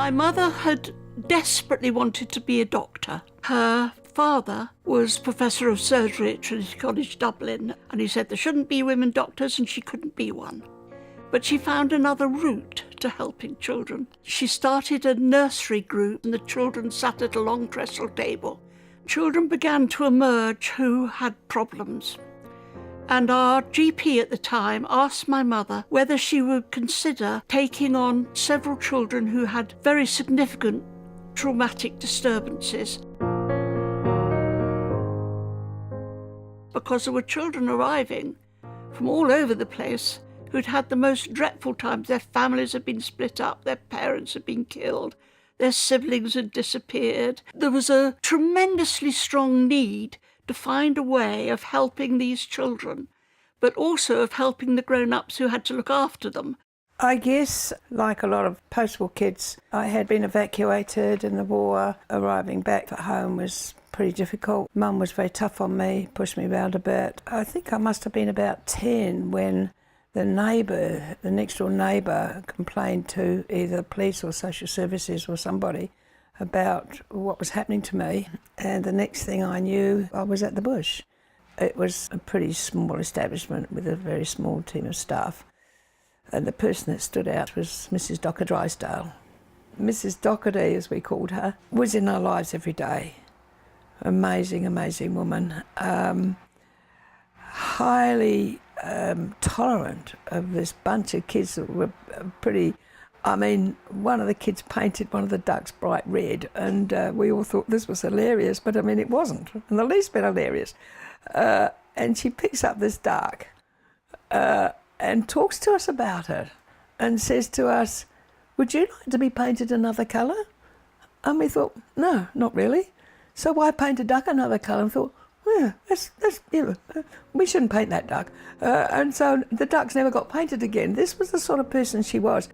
My mother had desperately wanted to be a doctor. Her father was professor of surgery at Trinity College, Dublin, and he said there shouldn't be women doctors and she couldn't be one. But she found another route to helping children. She started a nursery group and the children sat at a long trestle table. Children began to emerge who had problems. And our GP at the time asked my mother whether she would consider taking on several children who had very significant traumatic disturbances. Because there were children arriving from all over the place who'd had the most dreadful times. Their families had been split up, their parents had been killed, their siblings had disappeared. There was a tremendously strong need to find a way of helping these children, but also of helping the grown-ups who had to look after them. I guess, like a lot of post-war kids, I had been evacuated in the war. Arriving back at home was pretty difficult. Mum was very tough on me, pushed me around a bit. I think I must have been about 10 when the neighbour, the next-door neighbour, complained to either the police or social services or somebody about what was happening to me. And the next thing I knew, I was at the bush. It was a pretty small establishment with a very small team of staff. And the person that stood out was Mrs. Dockar-Drysdale. Mrs. Dockar-D, as we called her, was in our lives every day. Amazing, amazing woman. Highly tolerant of this bunch of kids that were pretty... I mean, one of the kids painted one of the ducks bright red, and we all thought this was hilarious, but I mean, it wasn't in the least bit hilarious. And she picks up this duck and talks to us about it and says to us, "Would you like to be painted another colour?" And we thought, no, not really. So why paint a duck another colour? And thought, yeah, that's we shouldn't paint that duck. And so the ducks never got painted again. This was the sort of person she was.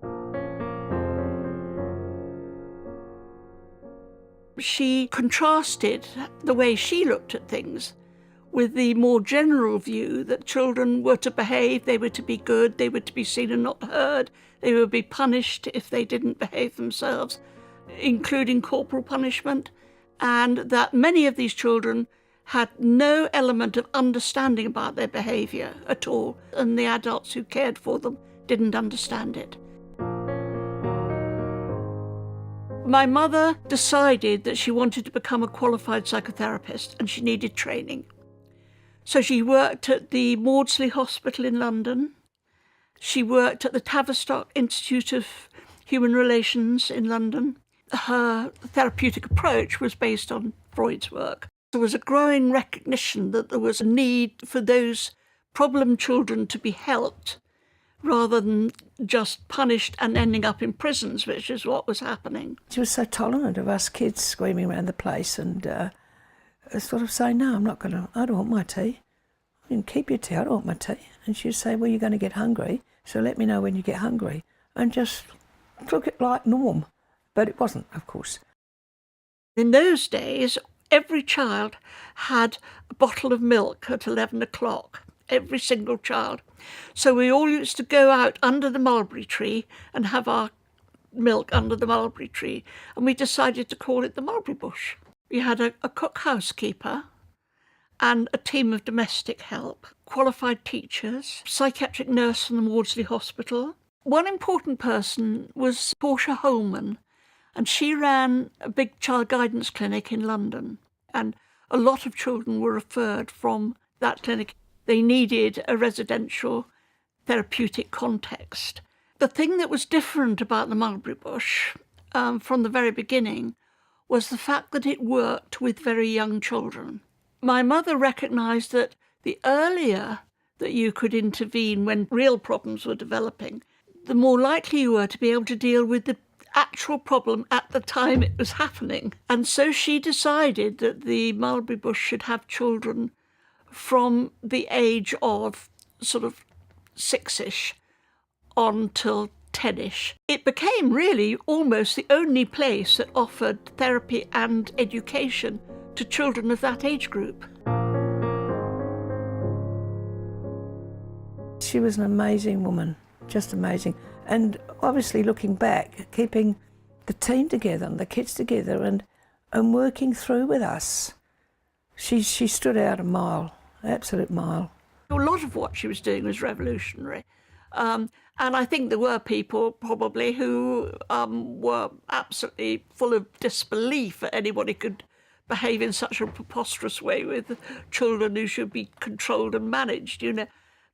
She contrasted the way she looked at things with the more general view that children were to behave, they were to be good, they were to be seen and not heard, they would be punished if they didn't behave themselves, including corporal punishment, and that many of these children had no element of understanding about their behaviour at all, and the adults who cared for them didn't understand it. My mother decided that she wanted to become a qualified psychotherapist and she needed training. So she worked at the Maudsley Hospital in London. She worked at the Tavistock Institute of Human Relations in London. Her therapeutic approach was based on Freud's work. There was a growing recognition that there was a need for those problem children to be helped rather than just punished and ending up in prisons, which is what was happening. She was so tolerant of us kids screaming around the place and sort of saying, no, I don't want my tea. You can keep your tea, I don't want my tea. And she'd say, well, you're going to get hungry, so let me know when you get hungry. And just took it like norm. But it wasn't, of course. In those days, every child had a bottle of milk at 11 o'clock, every single child. So we all used to go out under the mulberry tree and have our milk under the mulberry tree. And we decided to call it the Mulberry Bush. We had a cook housekeeper and a team of domestic help, qualified teachers, psychiatric nurse from the Maudsley Hospital. One important person was Portia Holman, and she ran a big child guidance clinic in London. And a lot of children were referred from that clinic. They needed a residential therapeutic context. The thing that was different about the Mulberry Bush from the very beginning was the fact that it worked with very young children. My mother recognised that the earlier that you could intervene when real problems were developing, the more likely you were to be able to deal with the actual problem at the time it was happening. And so she decided that the Mulberry Bush should have children from the age of sort of 6-ish on till 10-ish. It became really almost the only place that offered therapy and education to children of that age group. She was an amazing woman, just amazing. And obviously looking back, keeping the team together and the kids together and working through with us. She stood out a mile, absolute mile. A lot of what she was doing was revolutionary. And I think there were people probably who were absolutely full of disbelief that anybody could behave in such a preposterous way with children who should be controlled and managed, you know.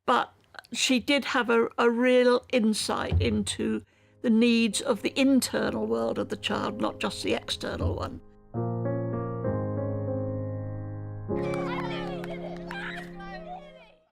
But she did have a real insight into the needs of the internal world of the child, not just the external one.